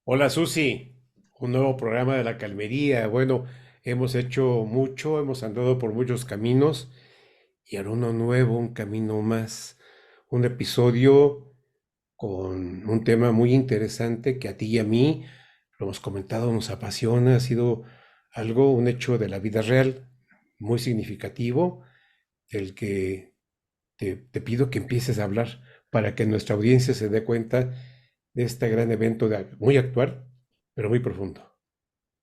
Hola Susi, un nuevo programa de la Calmería. Bueno, hemos hecho mucho, hemos andado por muchos caminos y ahora uno nuevo, un camino más, un episodio con un tema muy interesante que a ti y a mí, lo hemos comentado, nos apasiona, ha sido algo, un hecho de la vida real muy significativo, del que te pido que empieces a hablar para que nuestra audiencia se dé cuenta de este gran evento muy actual, pero muy profundo.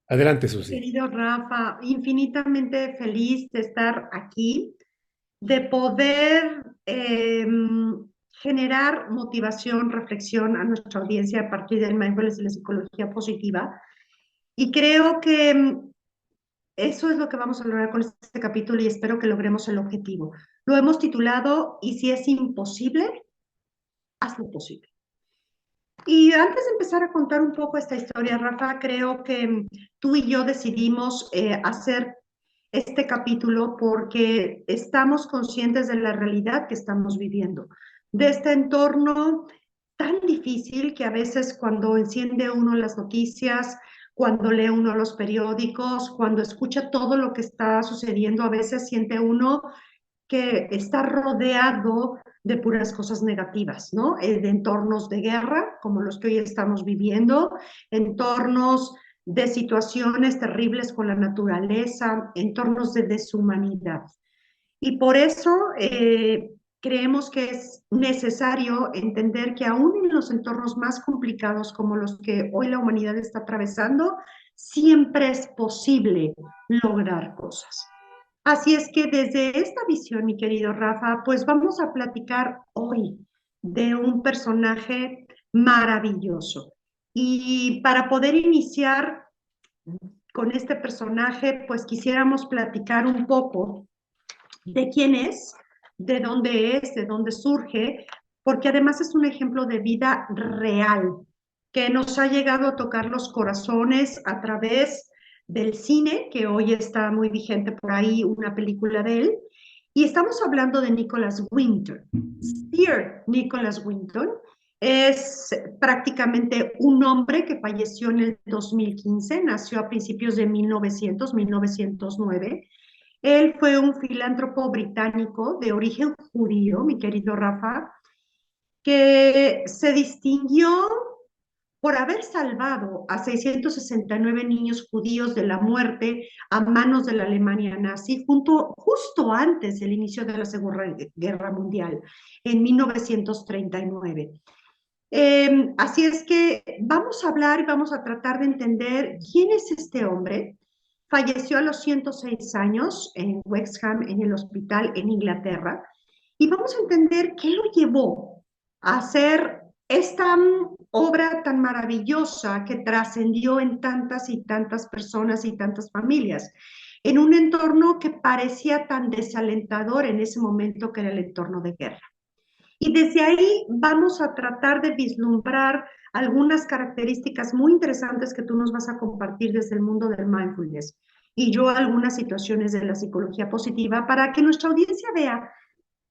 Adelante, Susi. Querido Rafa, infinitamente feliz de estar aquí, de poder generar motivación, reflexión a nuestra audiencia a partir del mindfulness y la psicología positiva. Y creo que eso es lo que vamos a lograr con este capítulo y espero que logremos el objetivo. Lo hemos titulado "Y si es imposible, hazlo posible". Y antes de empezar a contar un poco esta historia, Rafa, creo que tú y yo decidimos hacer este capítulo porque estamos conscientes de la realidad que estamos viviendo, de este entorno tan difícil que a veces cuando enciende uno las noticias, cuando lee uno los periódicos, cuando escucha todo lo que está sucediendo, a veces siente uno que está rodeado de puras cosas negativas, ¿no? De entornos de guerra, como los que hoy estamos viviendo, entornos de situaciones terribles con la naturaleza, entornos de deshumanidad. Y por eso creemos que es necesario entender que aún en los entornos más complicados como los que hoy la humanidad está atravesando, siempre es posible lograr cosas. Así es que desde esta visión, mi querido Rafa, pues vamos a platicar hoy de un personaje maravilloso. Y para poder iniciar con este personaje, pues quisiéramos platicar un poco de quién es, de dónde surge, porque además es un ejemplo de vida real que nos ha llegado a tocar los corazones a través del cine, que hoy está muy vigente por ahí, una película de él. Y estamos hablando de Nicholas Winton. Sir Nicholas Winton es prácticamente un hombre que falleció en el 2015, nació a principios de 1909. Él fue un filántropo británico de origen judío, mi querido Rafa, que se distinguió por haber salvado a 669 niños judíos de la muerte a manos de la Alemania nazi justo antes del inicio de la Segunda Guerra Mundial, en 1939. Así es que vamos a hablar y vamos a tratar de entender quién es este hombre. Falleció a los 106 años en Wexham, en el hospital en Inglaterra, y vamos a entender qué lo llevó a hacer esta obra tan maravillosa que trascendió en tantas y tantas personas y tantas familias, en un entorno que parecía tan desalentador en ese momento que era el entorno de guerra. Y desde ahí vamos a tratar de vislumbrar algunas características muy interesantes que tú nos vas a compartir desde el mundo del mindfulness y yo algunas situaciones de la psicología positiva para que nuestra audiencia vea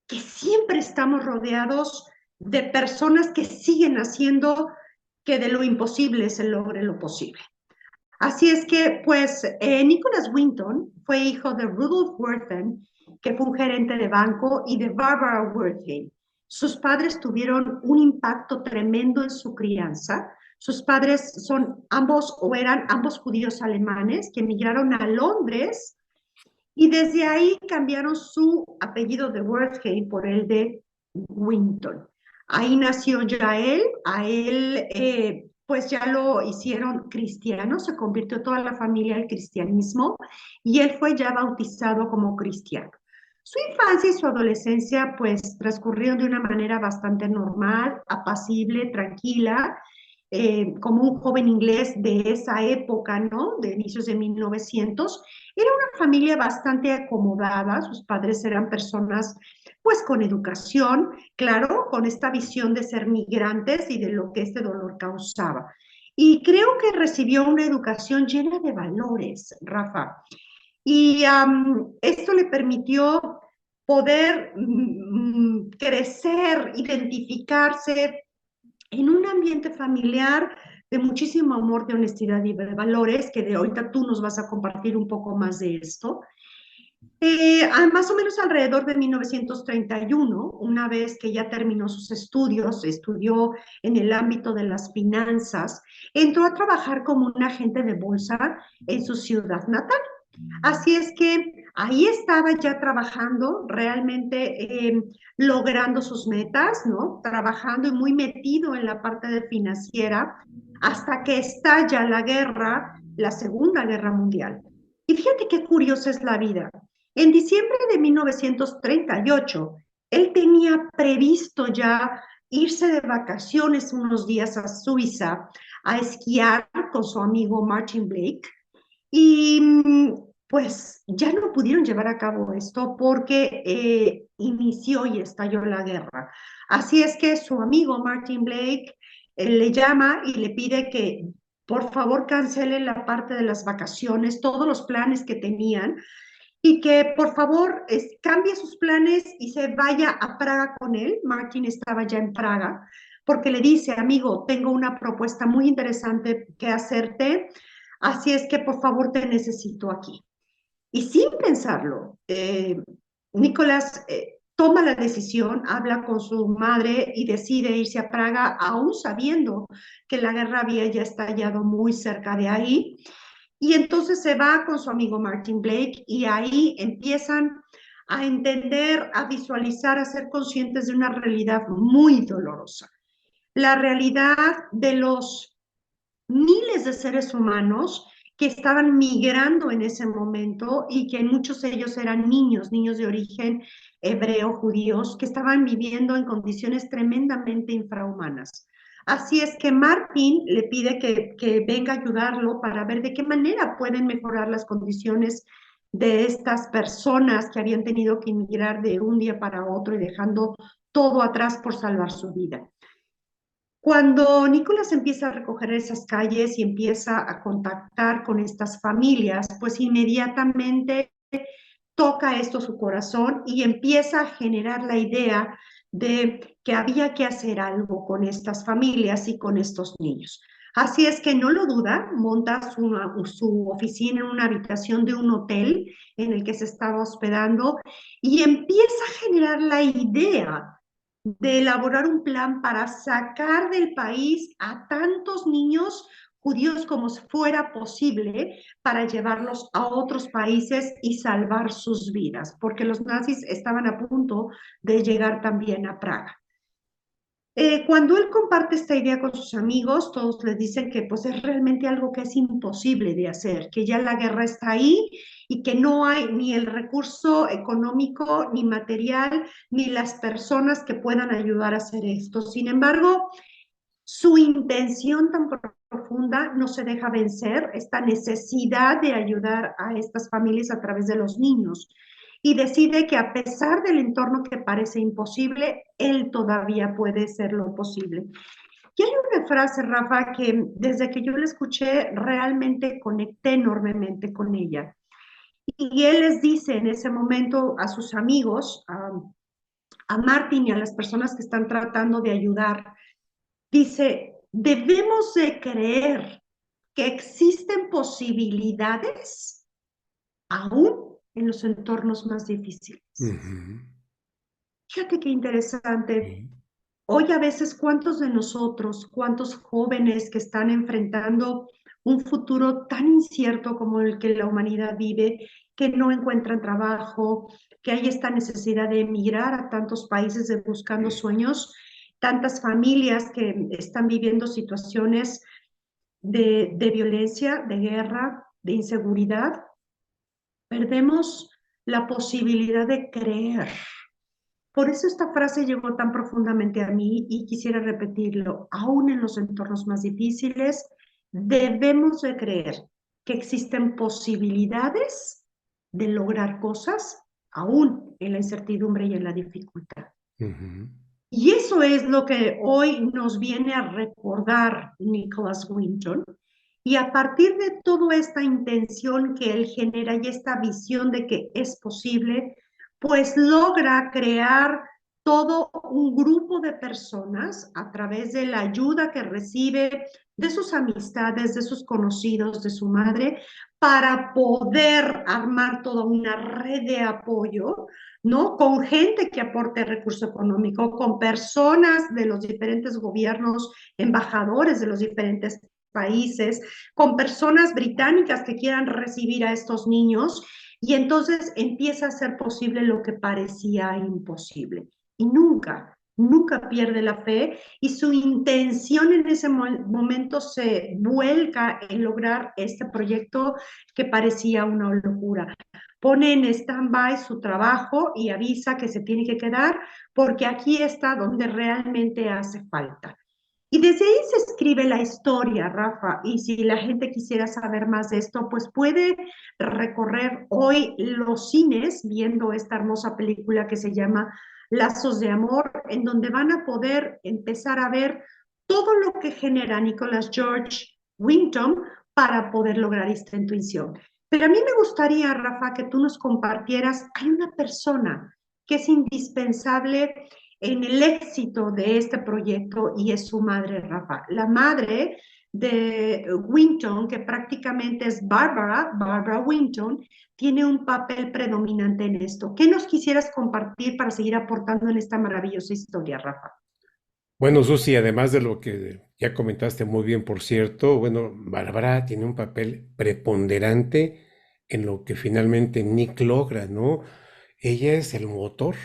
que siempre estamos rodeados de personas que siguen haciendo que de lo imposible se logre lo posible. Así es que, pues, Nicholas Winton fue hijo de Rudolf Werthen, que fue un gerente de banco, y de Barbara Werthen. Sus padres tuvieron un impacto tremendo en su crianza. Sus padres son ambos o eran ambos judíos alemanes que emigraron a Londres y desde ahí cambiaron su apellido de Wertheim por el de Winton. Ahí nació ya él, a él pues ya lo hicieron cristiano, se convirtió toda la familia al cristianismo y él fue ya bautizado como cristiano. Su infancia y su adolescencia pues transcurrieron de una manera bastante normal, apacible, tranquila, como un joven inglés de esa época, ¿no? De inicios de 1900. Era una familia bastante acomodada, sus padres eran personas pues con educación, claro, con esta visión de ser migrantes y de lo que este dolor causaba. Y creo que recibió una educación llena de valores, Rafa. Y esto le permitió poder crecer, identificarse en un ambiente familiar de muchísimo amor, de honestidad y de valores, que de ahorita tú nos vas a compartir un poco más de esto. Más o menos alrededor de 1931, una vez que ya terminó sus estudios, estudió en el ámbito de las finanzas, entró a trabajar como un agente de bolsa en su ciudad natal. Así es que ahí estaba ya trabajando, realmente logrando sus metas, ¿no? Trabajando y muy metido en la parte de financiera, hasta que estalla la guerra, la Segunda Guerra Mundial. Y fíjate qué curiosa es la vida. En diciembre de 1938, él tenía previsto ya irse de vacaciones unos días a Suiza a esquiar con su amigo Martin Blake. Y pues ya no pudieron llevar a cabo esto porque inició y estalló la guerra. Así es que su amigo Martin Blake le llama y le pide que por favor cancelen la parte de las vacaciones, todos los planes que tenían, y que por favor cambie sus planes y se vaya a Praga con él. Martin estaba ya en Praga, porque le dice, amigo, tengo una propuesta muy interesante que hacerte, así es que por favor te necesito aquí. Y sin pensarlo, Nicolás toma la decisión, habla con su madre y decide irse a Praga, aún sabiendo que la guerra había ya estallado muy cerca de ahí. Y entonces se va con su amigo Martin Blake y ahí empiezan a entender, a visualizar, a ser conscientes de una realidad muy dolorosa. La realidad de los miles de seres humanos que estaban migrando en ese momento y que muchos de ellos eran niños, niños de origen hebreo, judíos, que estaban viviendo en condiciones tremendamente infrahumanas. Así es que Martin le pide que venga a ayudarlo para ver de qué manera pueden mejorar las condiciones de estas personas que habían tenido que emigrar de un día para otro y dejando todo atrás por salvar su vida. Cuando Nicolás empieza a recoger esas calles y empieza a contactar con estas familias, pues inmediatamente toca esto su corazón y empieza a generar la idea de que había que hacer algo con estas familias y con estos niños. Así es que no lo duda, monta su oficina en una habitación de un hotel en el que se estaba hospedando y empieza a generar la idea de elaborar un plan para sacar del país a tantos niños judíos como fuera posible para llevarlos a otros países y salvar sus vidas, porque los nazis estaban a punto de llegar también a Praga. Cuando él comparte esta idea con sus amigos, todos le dicen que pues es realmente algo que es imposible de hacer, que ya la guerra está ahí y que no hay ni el recurso económico, ni material, ni las personas que puedan ayudar a hacer esto. Sin embargo, su intención tan profunda no se deja vencer, esta necesidad de ayudar a estas familias a través de los niños, y decide que a pesar del entorno que parece imposible, él todavía puede ser lo posible. Y hay una frase, Rafa, que desde que yo la escuché realmente conecté enormemente con ella. Y él les dice en ese momento a sus amigos, a Martin y a las personas que están tratando de ayudar, dice, debemos de creer que existen posibilidades aún en los entornos más difíciles. Ujú. Fíjate qué interesante. Sí. Hoy a veces, ¿cuántos de nosotros, cuántos jóvenes que están enfrentando un futuro tan incierto como el que la humanidad vive, que no encuentran trabajo, que hay esta necesidad de emigrar a tantos países de buscando sueños, tantas familias que están viviendo situaciones de violencia, de guerra, de inseguridad? Perdemos la posibilidad de creer. Por eso esta frase llegó tan profundamente a mí y quisiera repetirlo. Aún en los entornos más difíciles, debemos de creer que existen posibilidades de lograr cosas, aún en la incertidumbre y en la dificultad. Ujú. Y eso es lo que hoy nos viene a recordar Nicholas Winton. Y a partir de toda esta intención que él genera y esta visión de que es posible, pues logra crear todo un grupo de personas a través de la ayuda que recibe de sus amistades, de sus conocidos, de su madre, para poder armar toda una red de apoyo, ¿no? Con gente que aporte recurso económico, con personas de los diferentes gobiernos, embajadores de los diferentes países, con personas británicas que quieran recibir a estos niños, y entonces empieza a ser posible lo que parecía imposible. Y nunca pierde la fe y su intención en ese momento se vuelca en lograr este proyecto que parecía una locura. Pone en stand-by su trabajo y avisa que se tiene que quedar porque aquí está donde realmente hace falta. Y desde ahí se escribe la historia, Rafa, y si la gente quisiera saber más de esto, pues puede recorrer hoy los cines viendo esta hermosa película que se llama Lazos de Amor, en donde van a poder empezar a ver todo lo que genera Nicholas George Winton para poder lograr esta intuición. Pero a mí me gustaría, Rafa, que tú nos compartieras, hay una persona que es indispensable en el éxito de este proyecto y es su madre, Rafa. La madre de Winton, que prácticamente es Barbara Winton, tiene un papel predominante en esto. ¿Qué nos quisieras compartir para seguir aportando en esta maravillosa historia, Rafa? Bueno, Susi, además de lo que ya comentaste muy bien, por cierto, bueno, Bárbara tiene un papel preponderante en lo que finalmente Nick logra, ¿no? Ella es el motor.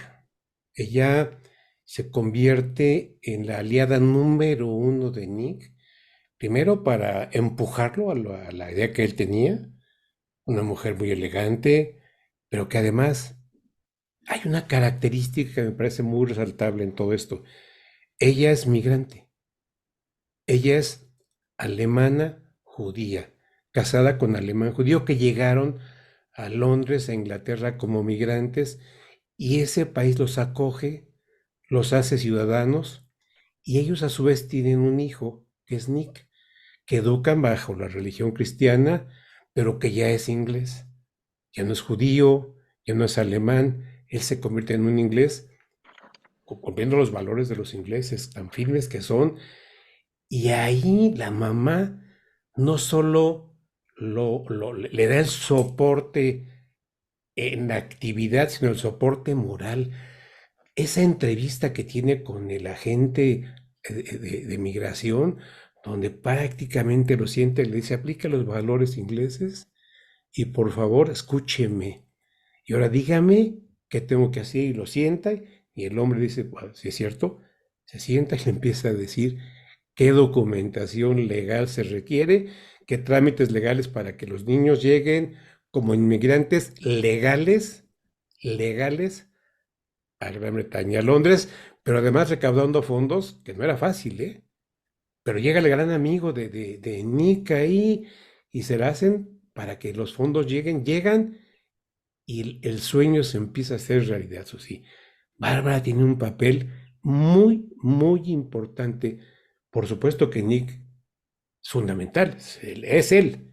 Ella se convierte en la aliada número uno de Nick, primero para empujarlo a la idea que él tenía, una mujer muy elegante, pero que además hay una característica que me parece muy resaltable en todo esto. Ella es migrante, ella es alemana judía, casada con alemán judío que llegaron a Londres, a Inglaterra como migrantes, y ese país los acoge, los hace ciudadanos, y ellos a su vez tienen un hijo, que es Nick, que educan bajo la religión cristiana, pero que ya es inglés, ya no es judío, ya no es alemán, él se convierte en un inglés, cumpliendo los valores de los ingleses, tan firmes que son, y ahí la mamá no solo le da el soporte en la actividad, sino el soporte moral. Esa entrevista que tiene con el agente de migración, donde prácticamente lo siente, le dice, aplica los valores ingleses y por favor escúcheme. Y ahora dígame qué tengo que hacer y lo sienta. Y el hombre dice, bueno, si es cierto, se sienta y le empieza a decir qué documentación legal se requiere, qué trámites legales para que los niños lleguen como inmigrantes legales a Gran Bretaña, a Londres, pero además recaudando fondos, que no era fácil, ¿eh? Pero llega el gran amigo de Nick ahí y se la hacen para que los fondos llegan y el sueño se empieza a hacer realidad, Susi. Bárbara tiene un papel muy importante. Por supuesto que Nick es fundamental, es él,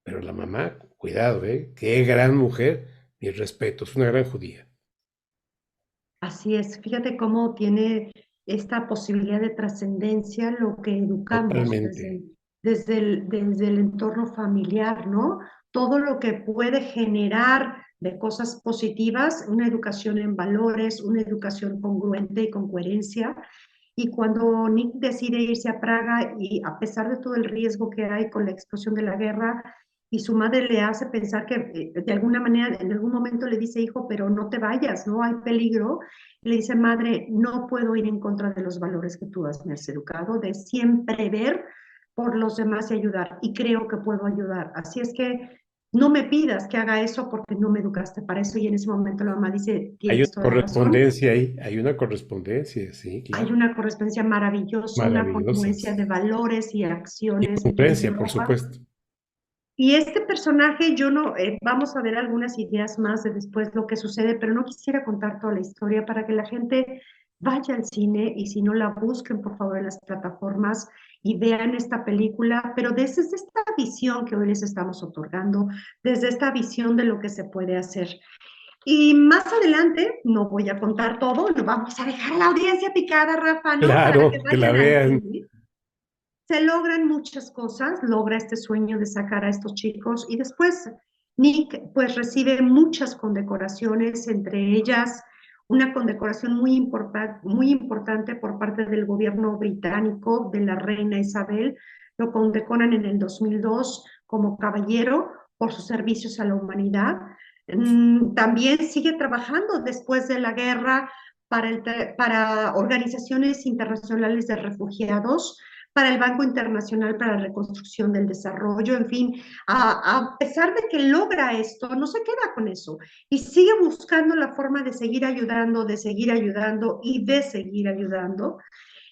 pero la mamá, cuidado, ¿eh? Qué gran mujer, mis respetos, una gran judía. Así es, fíjate cómo tiene esta posibilidad de trascendencia lo que educamos Totalmente. desde el entorno familiar, ¿no? Todo lo que puede generar de cosas positivas, una educación en valores, una educación congruente y con coherencia. Y cuando Nick decide irse a Praga y a pesar de todo el riesgo que hay con la explosión de la guerra, y su madre le hace pensar que de alguna manera, en algún momento le dice, hijo, pero no te vayas, no hay peligro. Le dice, madre, no puedo ir en contra de los valores que tú me has educado, de siempre ver por los demás y ayudar. Y creo que puedo ayudar. Así es que no me pidas que haga eso porque no me educaste para eso. Y en ese momento la mamá dice, Hay una tienes toda la razón. correspondencia ahí, hay una correspondencia, sí, Hay claro. una correspondencia maravillosa, una congruencia Maravillosas. de valores y Y acciones, mi querido congruencia, por Rafa. supuesto. Y este personaje, yo no, vamos a ver algunas ideas más de después lo que sucede, pero no quisiera contar toda la historia para que la gente vaya al cine y si no la busquen, por favor, en las plataformas y vean esta película, pero desde esta visión que hoy les estamos otorgando, desde esta visión de lo que se puede hacer. Y más adelante, no voy a contar todo, no vamos a dejar a la audiencia picada, Rafa, ¿no? Para que Claro, que la vayan al vean. cine. Se logran muchas cosas, logra este sueño de sacar a estos chicos y después Nick pues recibe muchas condecoraciones, entre ellas una condecoración muy importante por parte del gobierno británico de la reina Isabel. Lo condecoran en el 2002 como caballero por sus servicios a la humanidad. También sigue trabajando después de la guerra para organizaciones internacionales de refugiados, para el Banco Internacional para la Reconstrucción del Desarrollo, en fin, a pesar de que logra esto, no se queda con eso y sigue buscando la forma de seguir ayudando, de seguir ayudando y de seguir ayudando.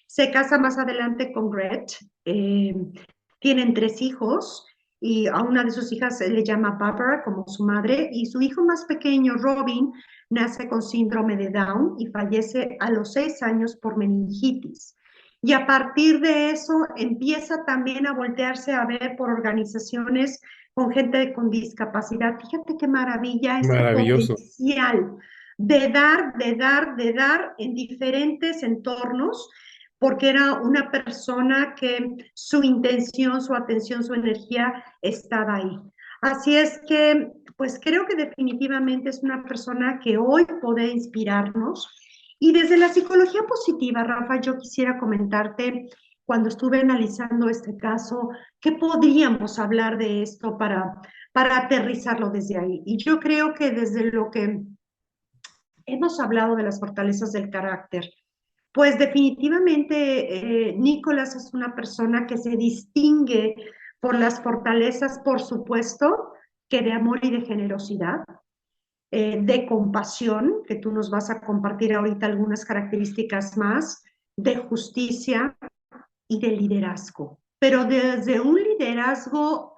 Se casa más adelante con Gret, tienen 3 hijos y a una de sus hijas se le llama Barbara como su madre y su hijo más pequeño, Robin, nace con síndrome de Down y fallece a los 6 años por meningitis. Y a partir de eso empieza también a voltearse a ver por organizaciones con gente con discapacidad. Fíjate qué maravilla este Maravilloso. potencial de dar, de dar, de dar en diferentes entornos, porque era una persona que su intención, su atención, su energía estaba ahí. Así es que, pues creo que definitivamente es una persona que hoy puede inspirarnos. Y desde la psicología positiva, Rafa, yo quisiera comentarte, cuando estuve analizando este caso, ¿qué podríamos hablar de esto para aterrizarlo desde ahí? Y yo creo que desde lo que hemos hablado de las fortalezas del carácter, pues definitivamente Nicolás es una persona que se distingue por las fortalezas, por supuesto, que de amor y de generosidad, de compasión, que tú nos vas a compartir ahorita algunas características más, de justicia y de liderazgo. Pero desde un liderazgo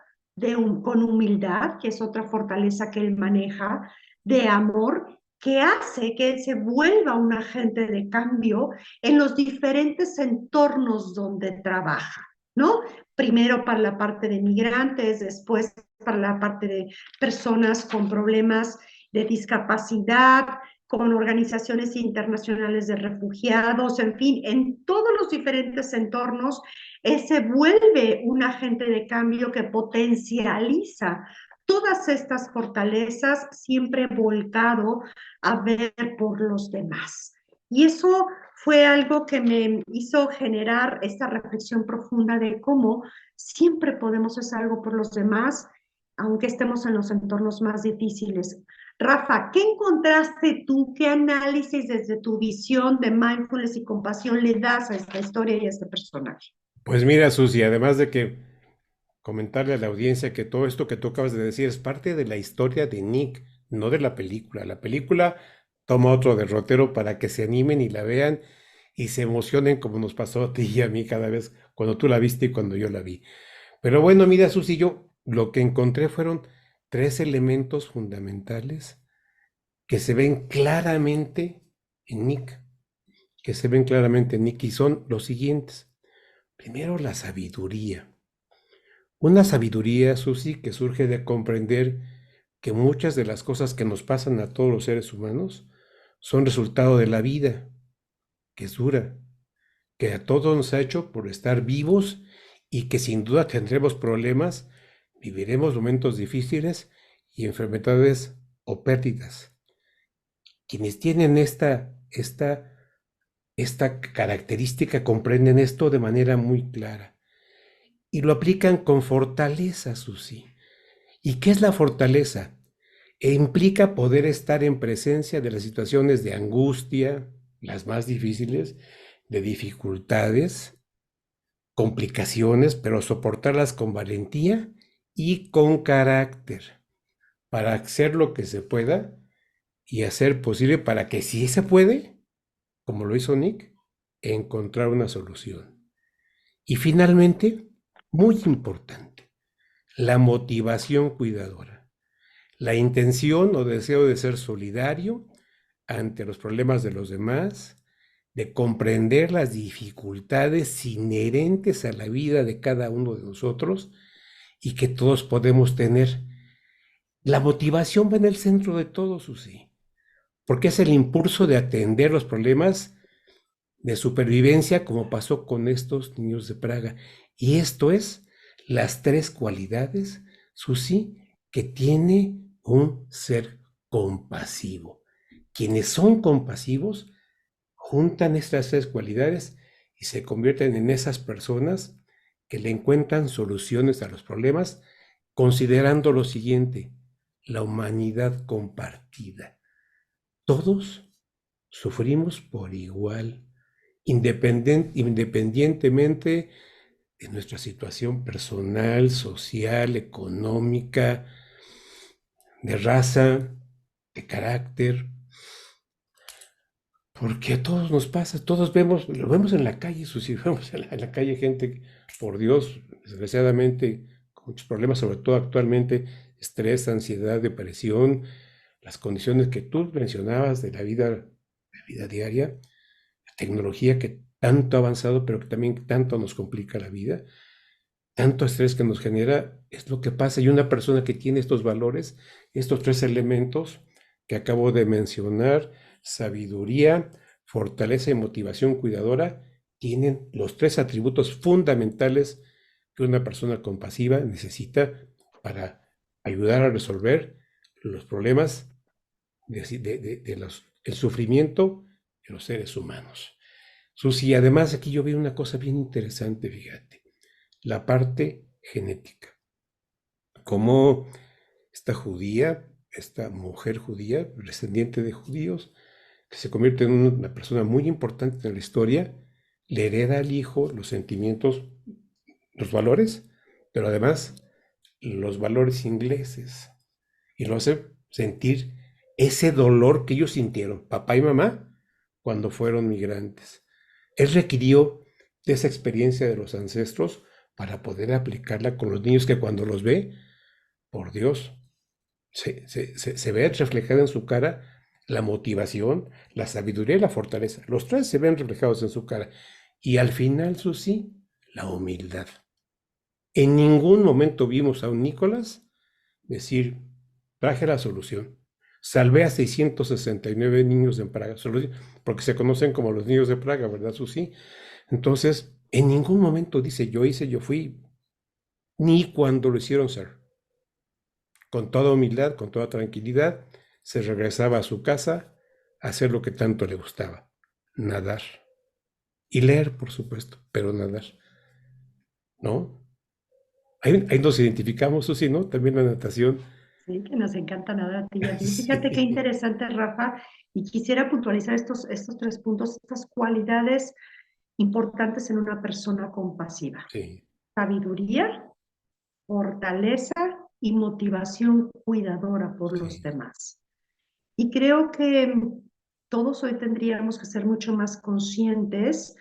con humildad, que es otra fortaleza que él maneja, de amor, que hace que él se vuelva un agente de cambio en los diferentes entornos donde trabaja, ¿no? Primero para la parte de migrantes, después para la parte de personas con problemas de discapacidad, con organizaciones internacionales de refugiados, en fin, en todos los diferentes entornos, se vuelve un agente de cambio que potencializa todas estas fortalezas, siempre volcado a ver por los demás. Y eso fue algo que me hizo generar esta reflexión profunda de cómo siempre podemos hacer algo por los demás, aunque estemos en los entornos más difíciles. Rafa, ¿qué encontraste tú? ¿Qué análisis desde tu visión de mindfulness y compasión le das a esta historia y a este personaje? Pues mira, Susi, además de que comentarle a la audiencia que todo esto que tú acabas de decir es parte de la historia de Nick, no de la película. La película toma otro derrotero para que se animen y la vean y se emocionen como nos pasó a ti y a mí cada vez cuando tú la viste y cuando yo la vi. Pero bueno, mira, Susi, yo lo que encontré fueron 3 elementos fundamentales que se ven claramente en Nick, que se ven claramente en Nick y son los siguientes. Primero, la sabiduría. Una sabiduría, Susi, que surge de comprender que muchas de las cosas que nos pasan a todos los seres humanos son resultado de la vida, que es dura, que a todos nos ha hecho por estar vivos y que sin duda tendremos problemas, viviremos momentos difíciles y enfermedades o pérdidas. Quienes tienen esta característica comprenden esto de manera muy clara y lo aplican con fortaleza, Susi. ¿Y qué es la fortaleza? Implica poder estar en presencia de las situaciones de angustia, las más difíciles, de dificultades, complicaciones, pero soportarlas con valentía y con carácter para hacer lo que se pueda y hacer posible para que si se puede, como lo hizo Nick, encontrar una solución. Y finalmente, muy importante, la motivación cuidadora. La intención o deseo de ser solidario ante los problemas de los demás, de comprender las dificultades inherentes a la vida de cada uno de nosotros y que todos podemos tener. La motivación va en el centro de todo, Susi, porque es el impulso de atender los problemas de supervivencia como pasó con estos niños de Praga. Y esto es las tres cualidades, Susi, que tiene un ser compasivo. Quienes son compasivos juntan estas tres cualidades y se convierten en esas personas que le encuentran soluciones a los problemas, considerando lo siguiente: la humanidad compartida. Todos sufrimos por igual, independientemente de nuestra situación personal, social, económica, de raza, de carácter, porque a todos nos pasa, todos vemos, lo vemos en la calle, Susi, vemos en la calle gente, por Dios, desgraciadamente, con muchos problemas, sobre todo actualmente, estrés, ansiedad, depresión, las condiciones que tú mencionabas de vida diaria, la tecnología que tanto ha avanzado, pero que también tanto nos complica la vida, tanto estrés que nos genera, es lo que pasa. Y una persona que tiene estos valores, estos tres elementos que acabo de mencionar, sabiduría, fortaleza y motivación cuidadora, tienen los tres atributos fundamentales que una persona compasiva necesita para ayudar a resolver los problemas el sufrimiento de los seres humanos. Susi, además aquí yo veo una cosa bien interesante, fíjate, la parte genética. Como esta mujer judía, descendiente de judíos, que se convierte en una persona muy importante en la historia, le hereda al hijo los sentimientos, los valores, pero además los valores ingleses, y lo hace sentir ese dolor que ellos sintieron, papá y mamá, cuando fueron migrantes. Él requirió de esa experiencia de los ancestros para poder aplicarla con los niños que cuando los ve, por Dios, se ve reflejada en su cara la motivación, la sabiduría y la fortaleza. Los tres se ven reflejados en su cara. Y al final, Susi, la humildad. En ningún momento vimos a un Nicolás decir, traje la solución. Salvé a 669 niños en Praga, porque se conocen como los niños de Praga, ¿verdad, Susi? Entonces, en ningún momento dice, yo hice, yo fui, ni cuando lo hicieron ser. Con toda humildad, con toda tranquilidad, se regresaba a su casa a hacer lo que tanto le gustaba, nadar. Y leer, por supuesto, pero nadar, ¿no? Ahí nos identificamos, Susi, ¿no? También la natación. Sí, que nos encanta nadar a ti y a mí. Fíjate qué Sí, interesante, Rafa, y quisiera puntualizar estos tres puntos, estas cualidades importantes en una persona compasiva. sí, Sabiduría, fortaleza y motivación cuidadora por los sí, demás. Y creo que todos hoy tendríamos que ser mucho más conscientes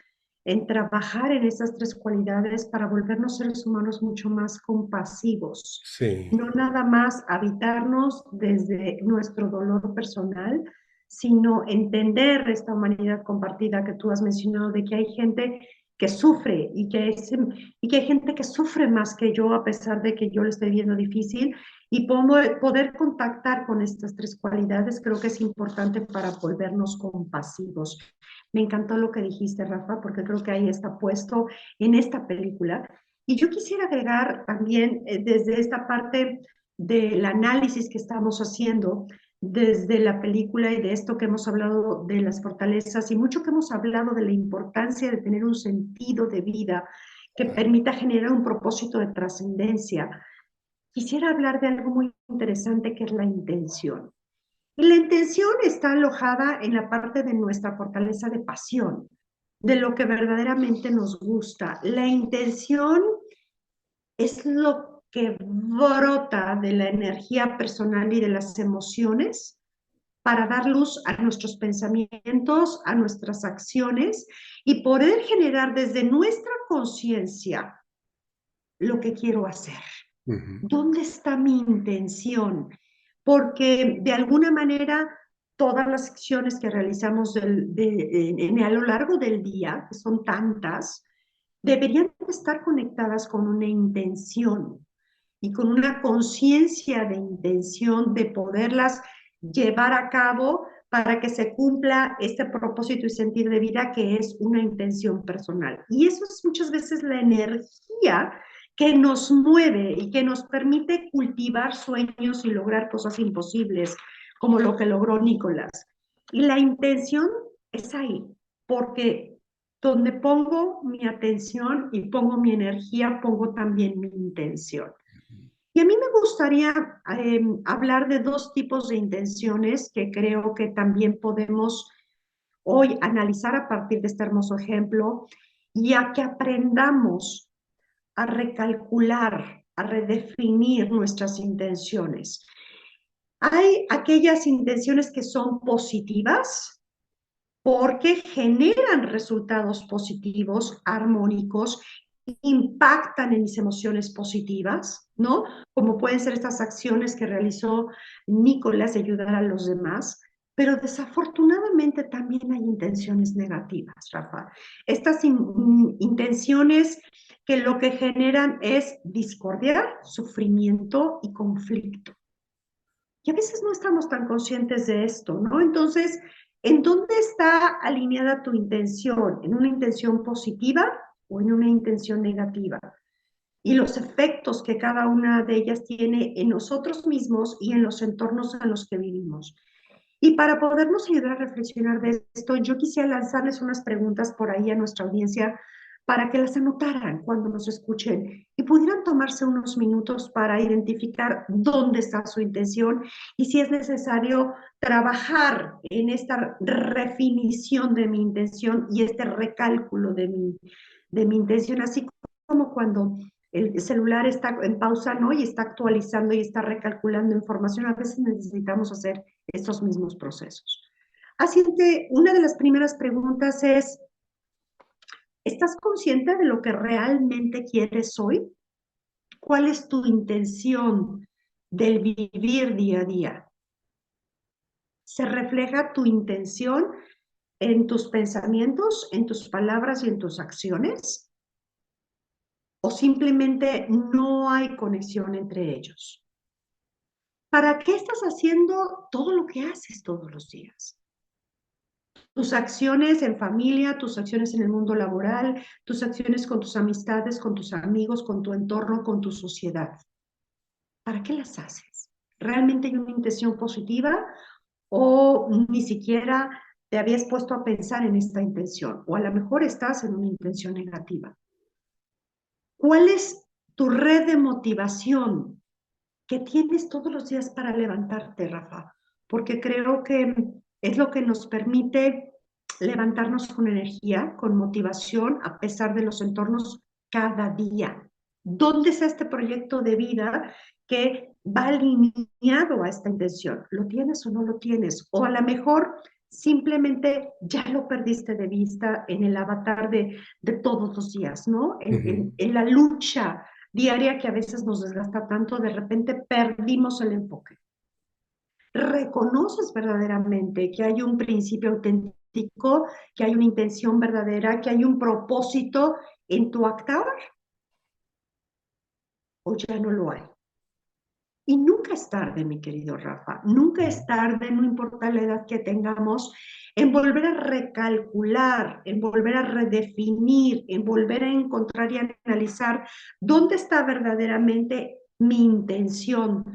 en trabajar en esas tres cualidades para volvernos seres humanos mucho más compasivos. sí, No nada más habitarnos desde nuestro dolor personal, sino entender esta humanidad compartida que tú has mencionado, de que hay gente que sufre y que hay gente que sufre más que yo a pesar de que yo lo estoy viendo difícil y poder contactar con estas tres cualidades creo que es importante para volvernos compasivos. Me encantó lo que dijiste, Rafa, porque creo que ahí está puesto en esta película. Y yo quisiera agregar también desde esta parte del análisis que estamos haciendo, desde la película y de esto que hemos hablado de las fortalezas y mucho que hemos hablado de la importancia de tener un sentido de vida que permita generar un propósito de trascendencia. Quisiera hablar de algo muy interesante que es la intención. Y la intención está alojada en la parte de nuestra fortaleza de pasión, de lo que verdaderamente nos gusta. La intención es lo que brota de la energía personal y de las emociones para dar luz a nuestros pensamientos, a nuestras acciones y poder generar desde nuestra conciencia lo que quiero hacer. ujú, ¿Dónde está mi intención? Porque de alguna manera todas las acciones que realizamos a lo largo del día, que son tantas, deberían estar conectadas con una intención y con una conciencia de intención de poderlas llevar a cabo para que se cumpla este propósito y sentido de vida que es una intención personal. Y eso es muchas veces la energía que nos mueve y que nos permite cultivar sueños y lograr cosas imposibles, como lo que logró Nicolás. Y la intención es ahí, porque donde pongo mi atención y pongo mi energía, pongo también mi intención. Y a mí me gustaría hablar de dos tipos de intenciones que creo que también podemos hoy analizar a partir de este hermoso ejemplo y a que aprendamos a recalcular, a redefinir nuestras intenciones. Hay aquellas intenciones que son positivas porque generan resultados positivos, armónicos, impactan en mis emociones positivas, ¿no? Como pueden ser estas acciones que realizó Nicolás de ayudar a los demás, pero desafortunadamente también hay intenciones negativas, Rafa. Estas intenciones que lo que generan es discordia, sufrimiento y conflicto. Y a veces no estamos tan conscientes de esto, ¿no? Entonces, ¿en dónde está alineada tu intención? ¿En una intención positiva o en una intención negativa? Y los efectos que cada una de ellas tiene en nosotros mismos y en los entornos en los que vivimos. Y para podernos ayudar a reflexionar de esto, yo quisiera lanzarles unas preguntas por ahí a nuestra audiencia para que las anotaran cuando nos escuchen y pudieran tomarse unos minutos para identificar dónde está su intención y si es necesario trabajar en esta definición de mi intención y este recálculo de mi intención, así como cuando el celular está en pausa, ¿no? Y está actualizando y está recalculando información, a veces necesitamos hacer estos mismos procesos. Así que una de las primeras preguntas es, ¿estás consciente de lo que realmente quieres hoy? ¿Cuál es tu intención del vivir día a día? ¿Se refleja tu intención en tus pensamientos, en tus palabras y en tus acciones? ¿O simplemente no hay conexión entre ellos? ¿Para qué estás haciendo todo lo que haces todos los días? Tus acciones en familia, tus acciones en el mundo laboral, tus acciones con tus amistades, con tus amigos, con tu entorno, con tu sociedad. ¿Para qué las haces? ¿Realmente hay una intención positiva o ni siquiera te habías puesto a pensar en esta intención? O a lo mejor estás en una intención negativa. ¿Cuál es tu red de motivación que tienes todos los días para levantarte, Rafa? Porque creo que es lo que nos permite levantarnos con energía, con motivación, a pesar de los entornos cada día. ¿Dónde está este proyecto de vida que va alineado a esta intención? ¿Lo tienes o no lo tienes? O a lo mejor simplemente ya lo perdiste de vista en el avatar de todos los días, ¿no? En la lucha diaria que a veces nos desgasta tanto, de repente perdimos el enfoque. Reconoces verdaderamente que hay un principio auténtico, que hay una intención verdadera, que hay un propósito en tu actuar, o ya no lo hay. Y nunca es tarde, mi querido Rafa, nunca es tarde, no importa la edad que tengamos, en volver a recalcular, en volver a redefinir, en volver a encontrar y analizar dónde está verdaderamente mi intención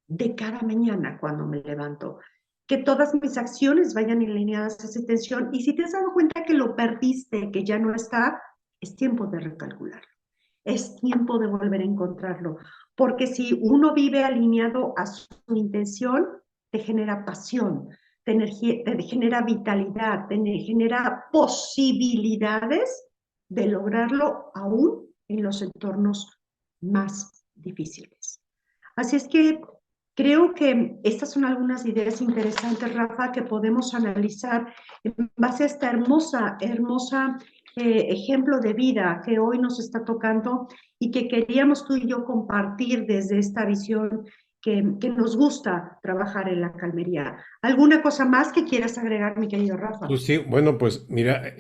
de cada mañana cuando me levanto. Que todas mis acciones vayan alineadas a esa intención. Y si te has dado cuenta que lo perdiste, que ya no está, es tiempo de recalcular. Es tiempo de volver a encontrarlo. Porque si uno vive alineado a su intención, te genera pasión, te genera vitalidad, te genera posibilidades de lograrlo aún en los entornos más difíciles. Así es que creo que estas son algunas ideas interesantes, Rafa, que podemos analizar en base a esta hermosa ejemplo de vida que hoy nos está tocando y que queríamos tú y yo compartir desde esta visión que nos gusta trabajar en la calmería. ¿Alguna cosa más que quieras agregar, mi querido Rafa? Pues sí, bueno, pues mira,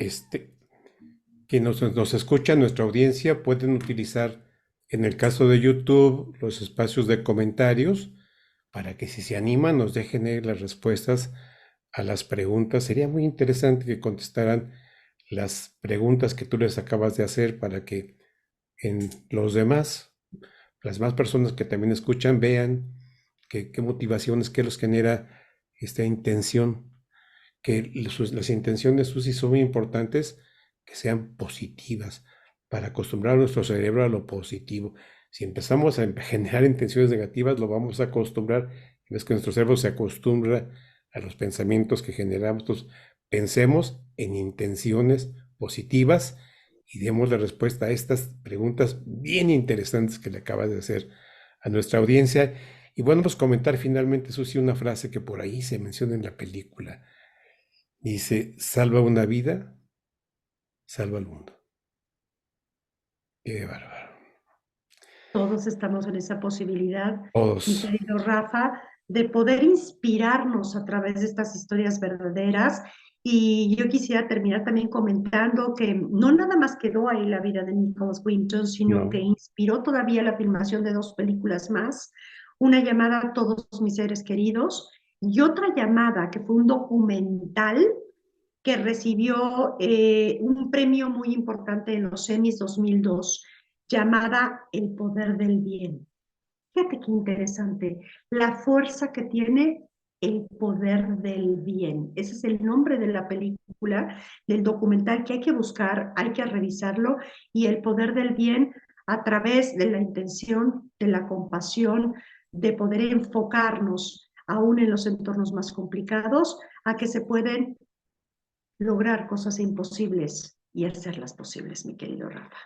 que nos escucha nuestra audiencia pueden utilizar, en el caso de YouTube, los espacios de comentarios para que si se animan nos dejen ahí las respuestas a las preguntas. Sería muy interesante que contestaran las preguntas que tú les acabas de hacer para que en los demás, las más personas que también escuchan, vean qué motivaciones, qué los genera esta intención, que las intenciones, Susi, son muy importantes, que sean positivas, para acostumbrar a nuestro cerebro a lo positivo. Si empezamos a generar intenciones negativas, lo vamos a acostumbrar. Es que nuestro cerebro se acostumbra a los pensamientos que generamos. Entonces, pensemos en intenciones positivas y demos la respuesta a estas preguntas bien interesantes que le acabas de hacer a nuestra audiencia. Y bueno, pues comentar finalmente, Susi, una frase que por ahí se menciona en la película. Dice, salva una vida, salva al mundo. Qué bárbaro. Todos estamos en esa posibilidad, mi Todos. querido Rafa, de poder inspirarnos a través de estas historias verdaderas. Y yo quisiera terminar también comentando que no nada más quedó ahí la vida de Nicholas Winton, sino que No, inspiró todavía la filmación de dos películas más, una llamada Todos mis seres queridos y otra llamada que fue un documental que recibió un premio muy importante en los Emmys 2002, llamada El poder del bien. Fíjate qué interesante, la fuerza que tiene el poder del bien. Ese es el nombre de la película, del documental que hay que buscar, hay que revisarlo, y el poder del bien a través de la intención, de la compasión, de poder enfocarnos aún en los entornos más complicados, a que se pueden lograr cosas imposibles y hacerlas posibles, mi querido Rafa.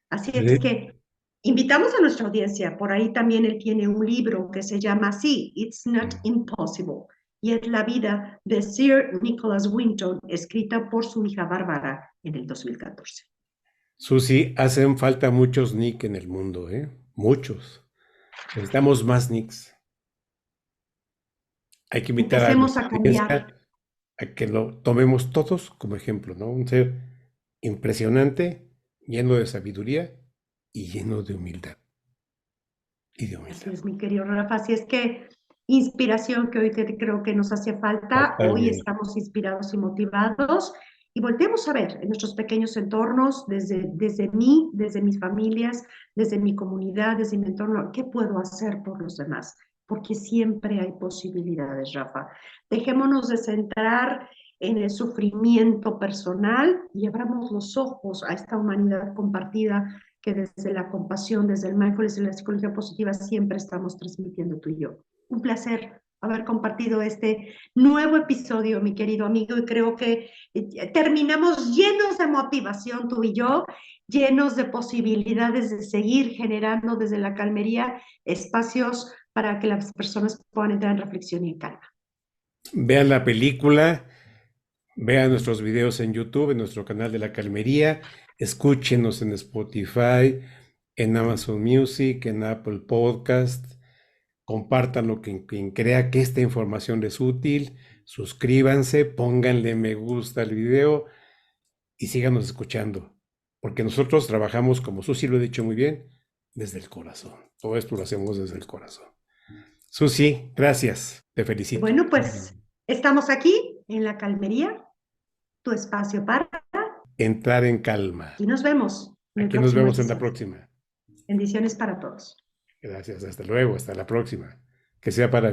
Así es de- que invitamos a nuestra audiencia, por ahí también él tiene un libro que se llama así, It's Not Impossible, y es la vida de Sir Nicholas Winton, escrita por su hija Bárbara en el 2014. Susi, hacen falta muchos Nick en el mundo, ¿eh? Muchos. Necesitamos más Nicks. Hay que invitar a Empecemos nuestra a cambiar. audiencia a que lo tomemos todos como ejemplo, ¿no? Un ser impresionante, lleno de sabiduría y lleno de humildad. Y de Así humildad. es, mi querido Rafa. Así es que inspiración que hoy creo que nos hace falta. Hoy Totalmente. estamos inspirados y motivados y volteemos a ver en nuestros pequeños entornos, desde mí, desde mis familias, desde mi comunidad, desde mi entorno, ¿qué puedo hacer por los demás? Porque siempre hay posibilidades, Rafa. Dejémonos de centrar en el sufrimiento personal y abramos los ojos a esta humanidad compartida que desde la compasión, desde el mindfulness y la psicología positiva siempre estamos transmitiendo tú y yo. Un placer haber compartido este nuevo episodio, mi querido amigo, y creo que terminamos llenos de motivación tú y yo, llenos de posibilidades de seguir generando desde la calmería espacios para que las personas puedan entrar en reflexión y en calma. Vean la película, vean nuestros videos en YouTube, en nuestro canal de la Calmería, escúchenos en Spotify, en Amazon Music, en Apple Podcast, compártanlo quien crea que esta información les es útil, suscríbanse, pónganle me gusta al video y síganos escuchando, porque nosotros trabajamos, como Susi lo ha dicho muy bien, desde el corazón. Todo esto lo hacemos desde el corazón. Susi, gracias, te felicito. Bueno, pues estamos aquí en la calmería, tu espacio para, Entrar en calma. y nos vemos en el Aquí nos próximo vemos en la episodio. próxima. Bendiciones para todos. Gracias, hasta luego, hasta la próxima. Que sea para